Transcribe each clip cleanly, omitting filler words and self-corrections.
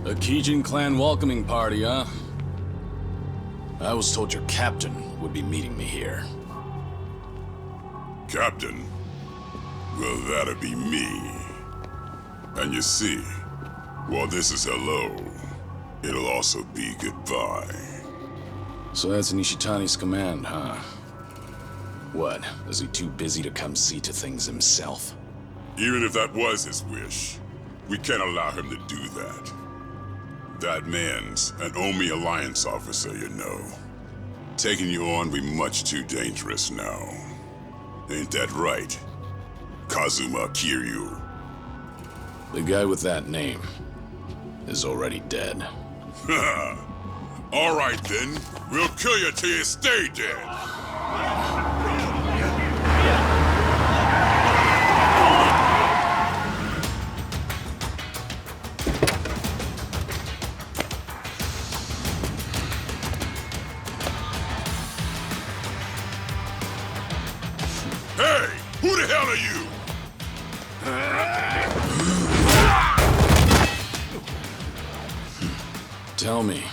A Gaiden clan welcoming party, huh? I was told your captain would be meeting me here. Captain? Well, that'd be me. And you see, while this is hello, it'll also be goodbye. So that's Nishitani's command, huh? What, is he too busy to come see to things himself? Even if that was his wish, we can't allow him to do that. That man's an Omi Alliance officer, you know. Taking you on be much too dangerous now. Ain't that right, Kazuma Kiryu? The guy with that name is already dead. All right then, we'll kill you till you stay dead. Hey, who the hell are you? Tell me,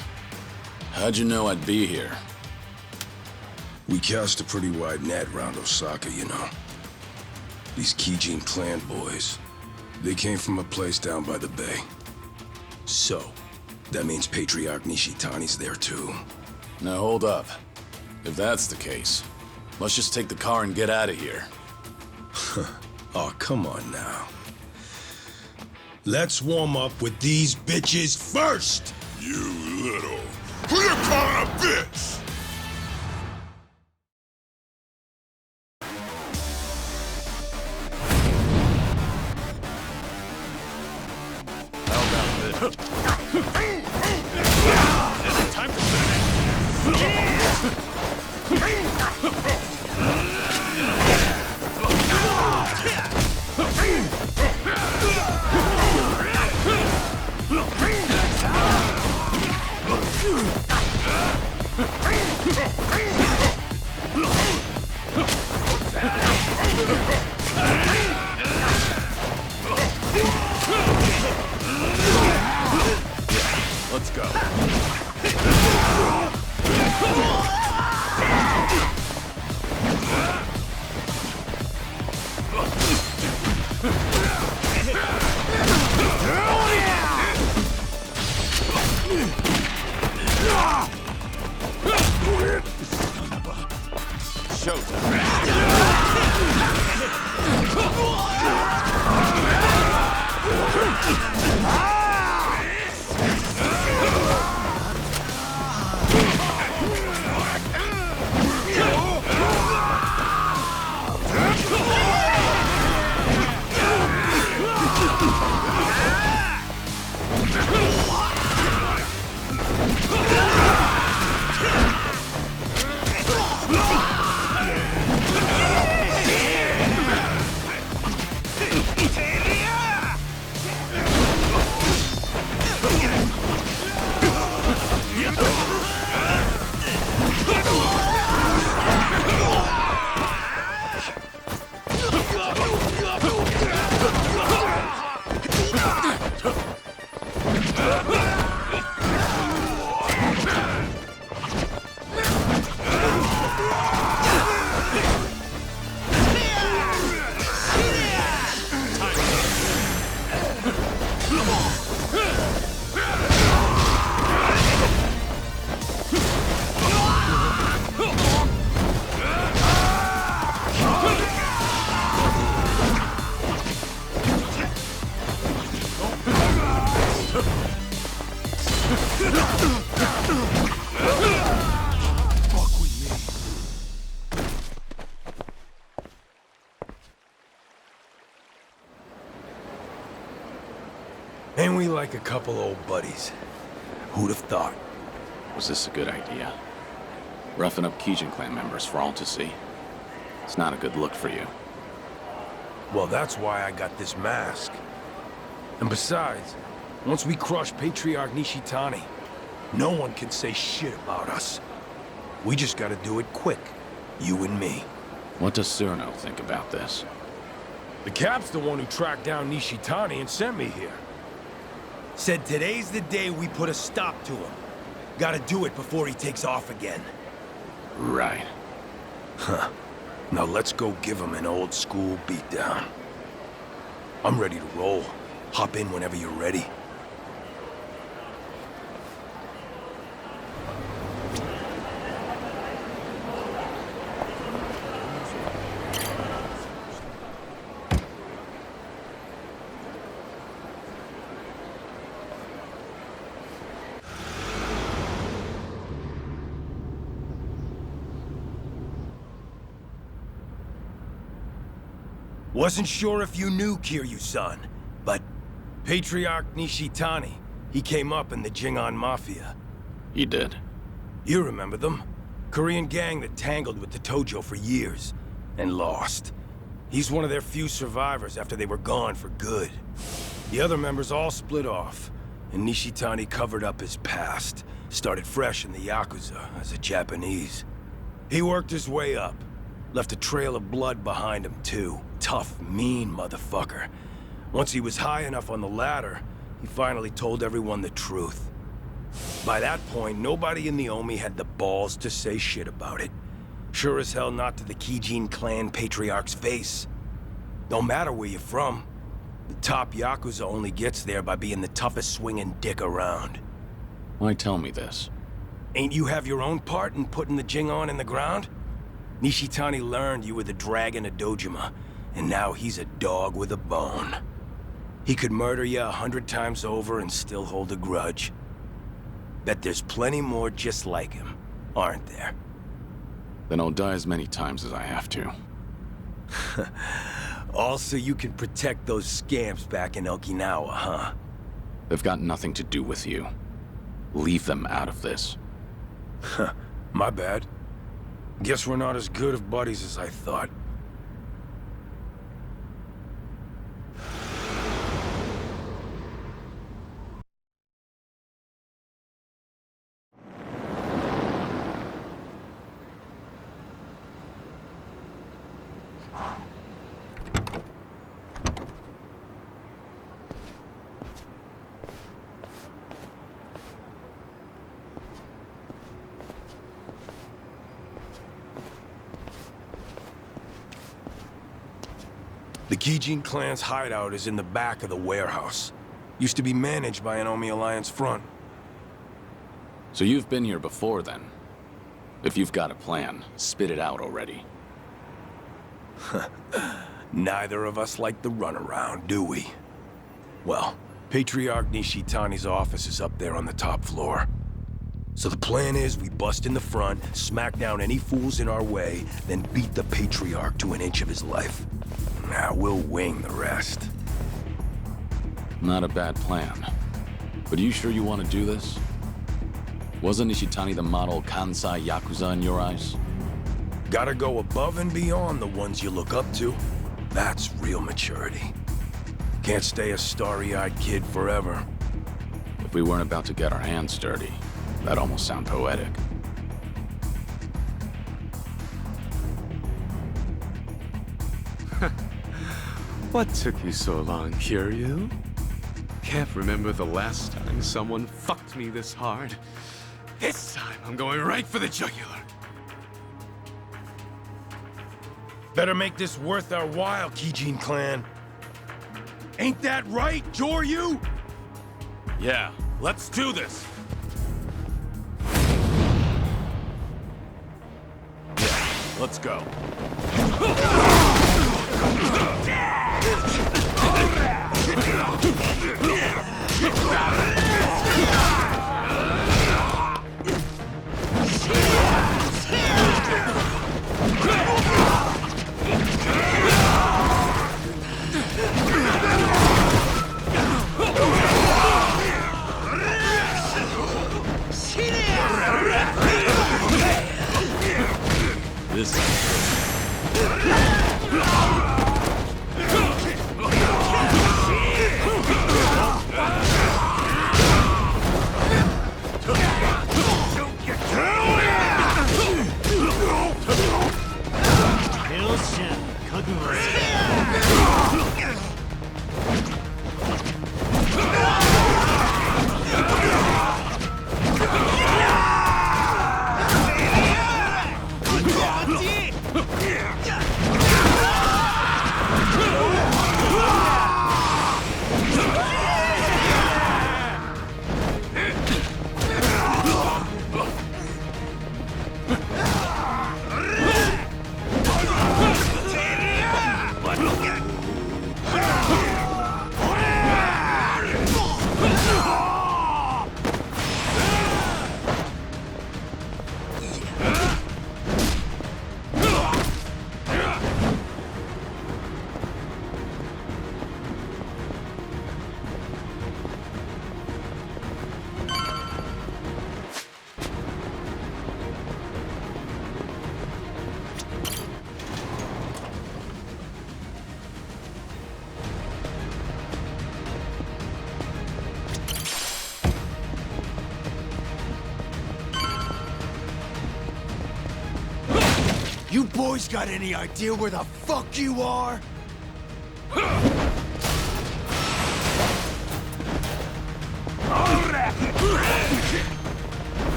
how'd you know I'd be here? We cast a pretty wide net around Osaka, you know. These Gaiden clan boys, they came from a place down by the bay. So, that means Patriarch Nishitani's there too. Now hold up. If that's the case, let's just take the car and get out of here. Oh, come on now. Let's warm up with these bitches first! You little... Who you calling a bitch? How about this? Is it time to spin Let's go. Fuck with me. Ain't we like a couple old buddies? Who'd have thought? Was this a good idea? Roughing up Gaiden clan members for all to see. It's not a good look for you. Well, that's why I got this mask. And besides, once we crush Patriarch Nishitani, no one can say shit about us. We just gotta do it quick, you and me. What does Cyrano think about this? The Cap's the one who tracked down Nishitani and sent me here. Said today's the day we put a stop to him. Gotta do it before he takes off again. Right. Huh. Now let's go give him an old school beatdown. I'm ready to roll. Hop in whenever you're ready. Wasn't sure if you knew Kiryu-san, but Patriarch Nishitani, he came up in the Jingon Mafia. He did. You remember them? Korean gang that tangled with the Tojo for years, and lost. He's one of their few survivors after they were gone for good. The other members all split off, and Nishitani covered up his past, started fresh in the Yakuza as a Japanese. He worked his way up, left a trail of blood behind him too. Tough, mean motherfucker. Once he was high enough on the ladder, he finally told everyone the truth. By that point, nobody in the Omi had the balls to say shit about it. Sure as hell not to the Gaiden clan patriarch's face. Don't matter where you're from. The top Yakuza only gets there by being the toughest swinging dick around. Why tell me this? Ain't you have your own part in putting the Jingon in the ground? Nishitani learned you were the dragon of Dojima, and now he's a dog with a bone. He could murder you 100 times over and still hold a grudge. Bet there's plenty more just like him, aren't there? Then I'll die as many times as I have to. Also, you can protect those scamps back in Okinawa, huh? They've got nothing to do with you. Leave them out of this. My bad. Guess we're not as good of buddies as I thought. The Gaiden clan's hideout is in the back of the warehouse. Used to be managed by an Omi Alliance front. So you've been here before then? If you've got a plan, spit it out already. Neither of us like the runaround, do we? Well, Patriarch Nishitani's office is up there on the top floor. So the plan is we bust in the front, smack down any fools in our way, then beat the Patriarch to an inch of his life. Now we'll wing the rest. Not a bad plan. But are you sure you want to do this? Wasn't Nishitani the model Kansai Yakuza in your eyes? Gotta go above and beyond the ones you look up to. That's real maturity. Can't stay a starry-eyed kid forever. If we weren't about to get our hands dirty, that'd almost sound poetic. What took you so long, Kiryu? Can't remember the last time someone fucked me this hard. This time, I'm going right for the jugular. Better make this worth our while, Gaiden clan. Ain't that right, Joryu? Yeah, let's do this. Yeah, let's go. This You boys got any idea where the fuck you are?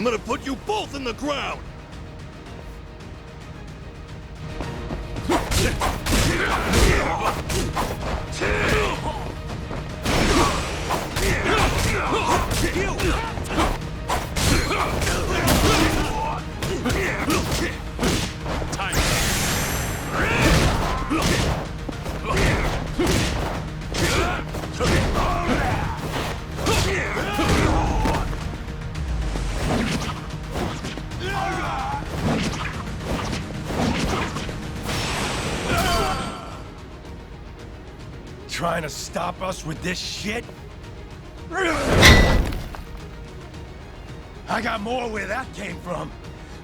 I'm gonna put you both in the ground! Trying to stop us with this shit? I got more where that came from.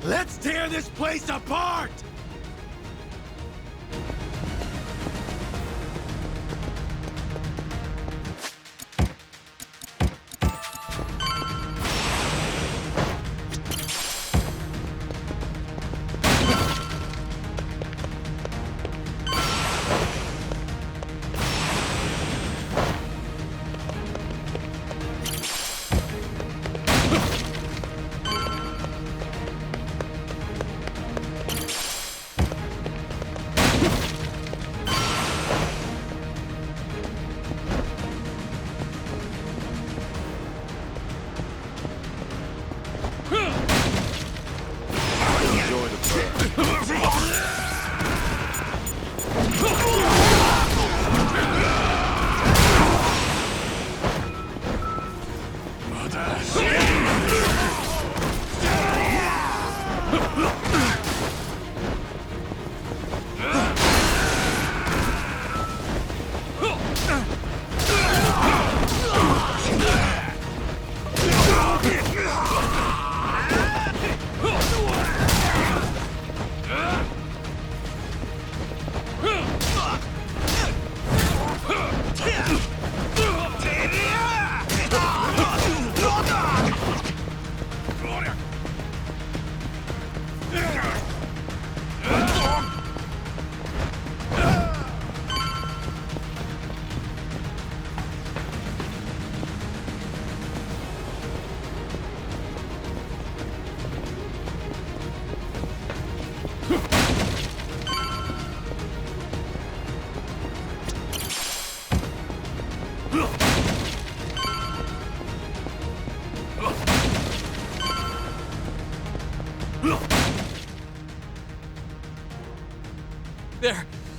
Let's tear this place apart!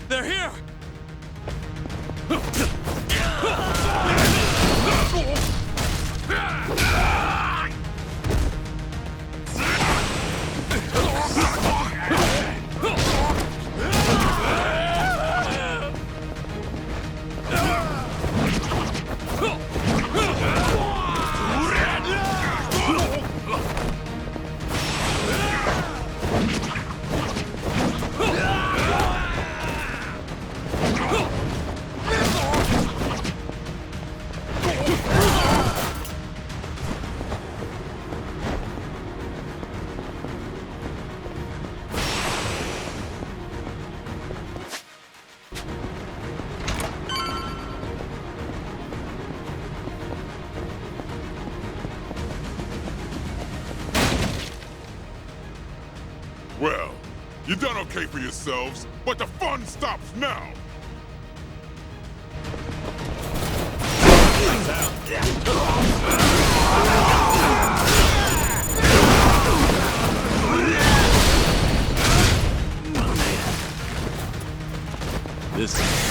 They're here! Well, you done okay for yourselves, but the fun stops now! This...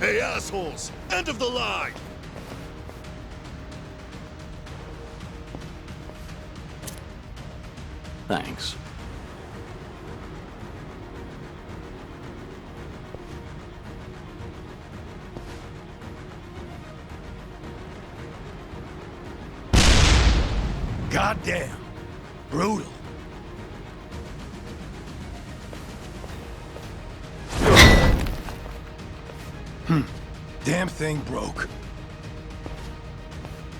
Hey, assholes! End of the line! Thanks. Goddamn. Brutal. Damn thing broke.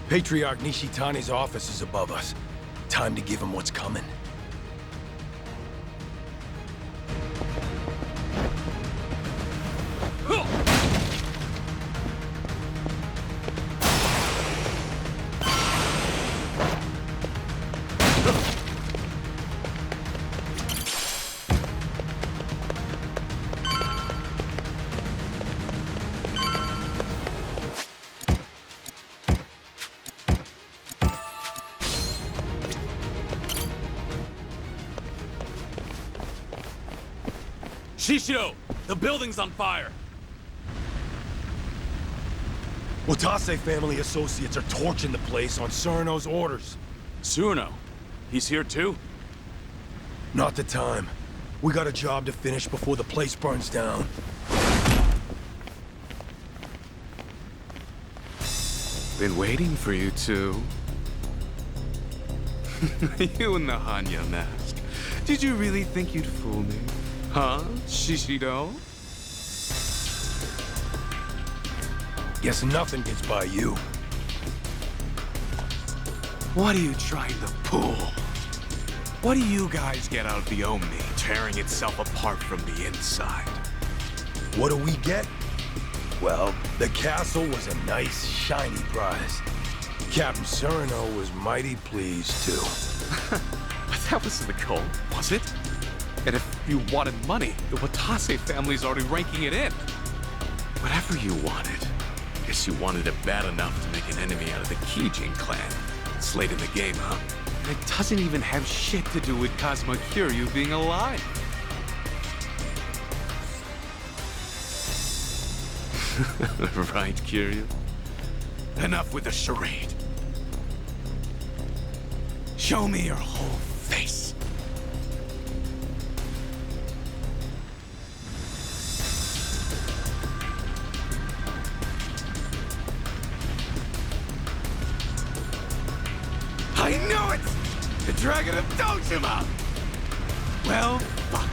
Patriarch Nishitani's office is above us. Time to give him what's coming. Shishido! The building's on fire! Watase family associates are torching the place on Surno's orders. Surno? He's here too? Not the time. We got a job to finish before the place burns down. Been waiting for you two. You in the Hanya mask. Did you really think you'd fool me? Huh, Shishido? Guess nothing gets by you. What are you trying to pull? What do you guys get out of the Omni, tearing itself apart from the inside? What do we get? Well, the castle was a nice, shiny prize. Captain Surno was mighty pleased, too. But that wasn't the goal, was it? And if you wanted money, the Watase family's already ranking it in. Whatever you wanted, guess you wanted it bad enough to make an enemy out of the Kijin clan. It's late in the game, huh? And it doesn't even have shit to do with Kazuma Kiryu being alive. Right, Kiryu? Enough with the charade. Show me your whole face. I knew it! The Dragon of Dojima! Well, fuck.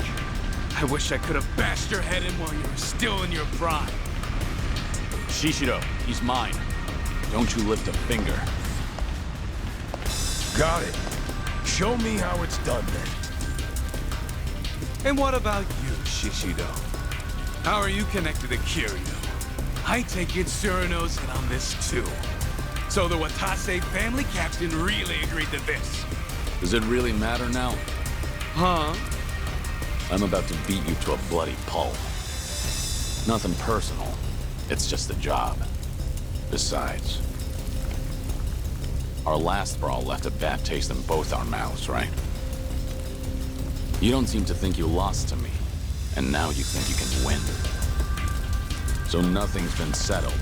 I wish I could have bashed your head in while you were still in your prime. Shishido, he's mine. Don't you lift a finger. Got it. Show me how it's done then. And what about you, Shishido? How are you connected to Kiryu? I take it Tsuruno's in on this too. So the Watase family captain really agreed to this. Does it really matter now? Huh? I'm about to beat you to a bloody pulp. Nothing personal. It's just a job. Besides, our last brawl left a bad taste in both our mouths, right? You don't seem to think you lost to me, and now you think you can win. So nothing's been settled.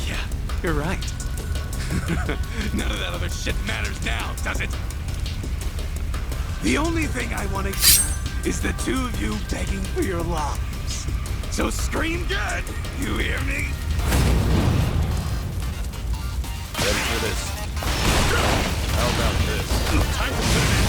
Yeah, you're right. None of that other shit matters now, does it? The only thing I want to hear is the two of you begging for your lives. So scream good, you hear me? Ready for this? How about this? Time to put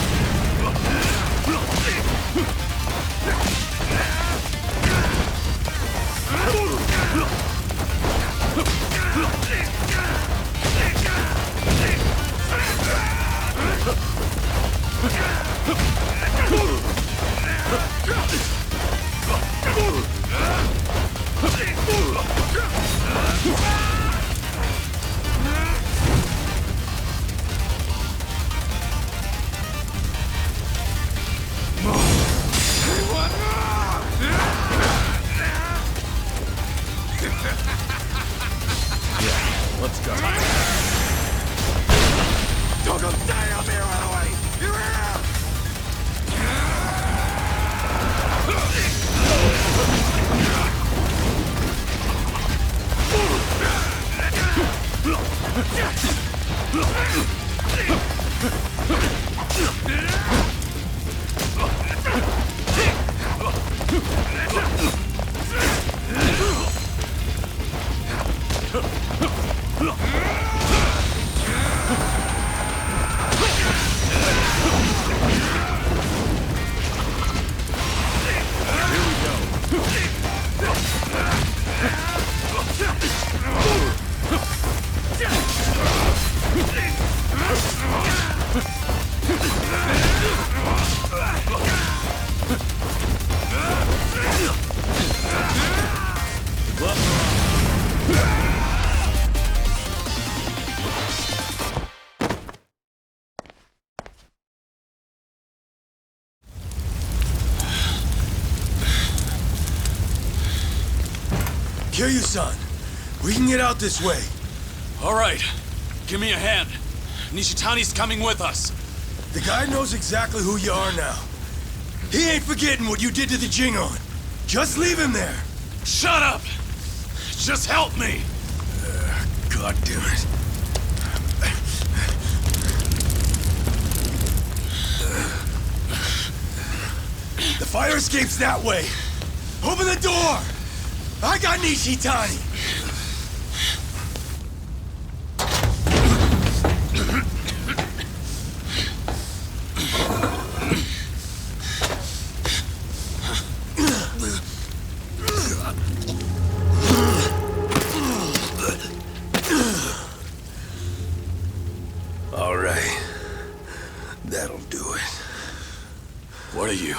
Let's go. Don't go die on me right away! Kiryu-san, we can get out this way. All right. Give me a hand. Nishitani's coming with us. The guy knows exactly who you are now. He ain't forgetting what you did to the Jingon. Just leave him there. Shut up! Just help me! God damn it. The fire escape's that way. Open the door! I got Nishitani! All right. That'll do it. What are you?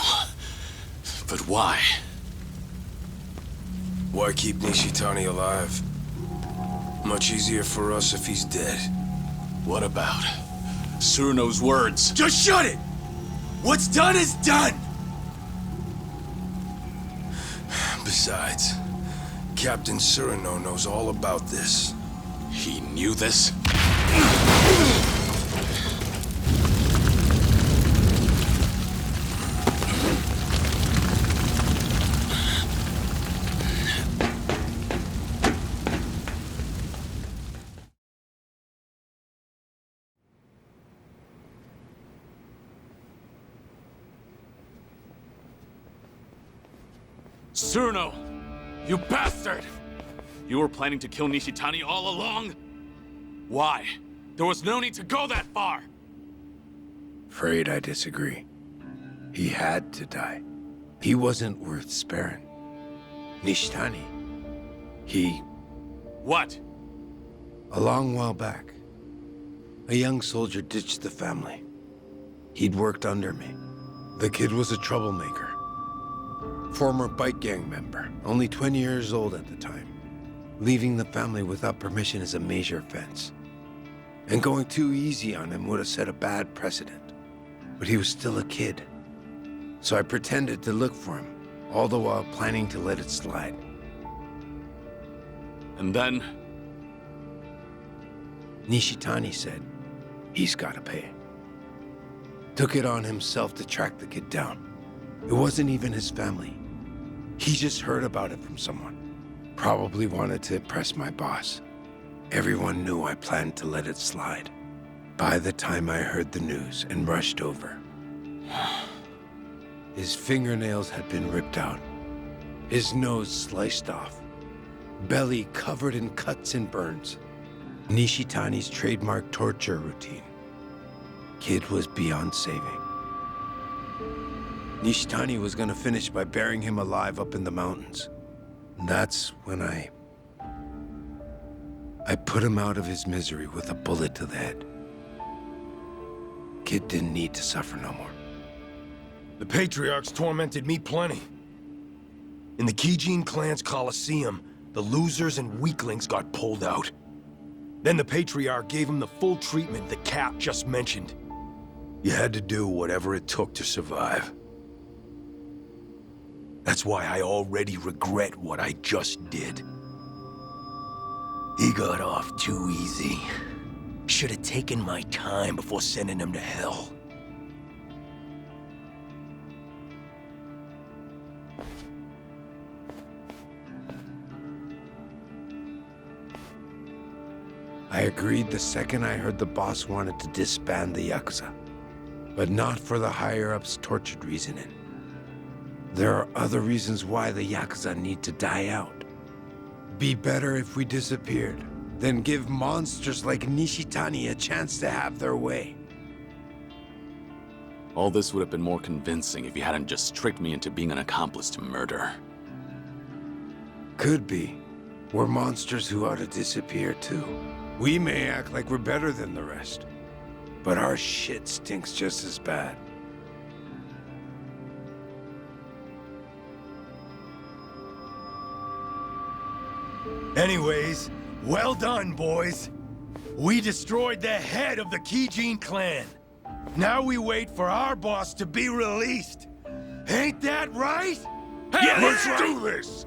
But why? Why keep Nishitani alive? Much easier for us if he's dead. What about Tsuruno's words? Just shut it! What's done is done! Besides, Captain Tsuruno knows all about this. He knew this? Surno! You bastard! You were planning to kill Nishitani all along? Why? There was no need to go that far! Afraid I disagree. He had to die. He wasn't worth sparing. Nishitani, he... What? A long while back, a young soldier ditched the family. He'd worked under me. The kid was a troublemaker. Former bike gang member, only 20 years old at the time. Leaving the family without permission is a major offense. And going too easy on him would have set a bad precedent. But he was still a kid. So I pretended to look for him, all the while planning to let it slide. And then? Nishitani said, he's gotta pay. Took it on himself to track the kid down. It wasn't even his family. He just heard about it from someone. Probably wanted to impress my boss. Everyone knew I planned to let it slide. By the time I heard the news and rushed over, his fingernails had been ripped out, his nose sliced off, belly covered in cuts and burns. Nishitani's trademark torture routine. Kid was beyond saving. Nishitani was gonna finish by burying him alive up in the mountains. That's when I put him out of his misery with a bullet to the head. Kid didn't need to suffer no more. The Patriarchs tormented me plenty. In the Gaiden clan's Coliseum, the losers and weaklings got pulled out. Then the Patriarch gave him the full treatment the Cap just mentioned. You had to do whatever it took to survive. That's why I already regret what I just did. He got off too easy. Should have taken my time before sending him to hell. I agreed the second I heard the boss wanted to disband the Yakuza. But not for the higher-ups' tortured reasoning. There are other reasons why the Yakuza need to die out. Be better if we disappeared, than give monsters like Nishitani a chance to have their way. All this would have been more convincing if you hadn't just tricked me into being an accomplice to murder. Could be. We're monsters who ought to disappear too. We may act like we're better than the rest, but our shit stinks just as bad. Anyways, well done, boys. We destroyed the head of the Gaiden clan. Now we wait for our boss to be released. Ain't that right? Yeah, let's do this!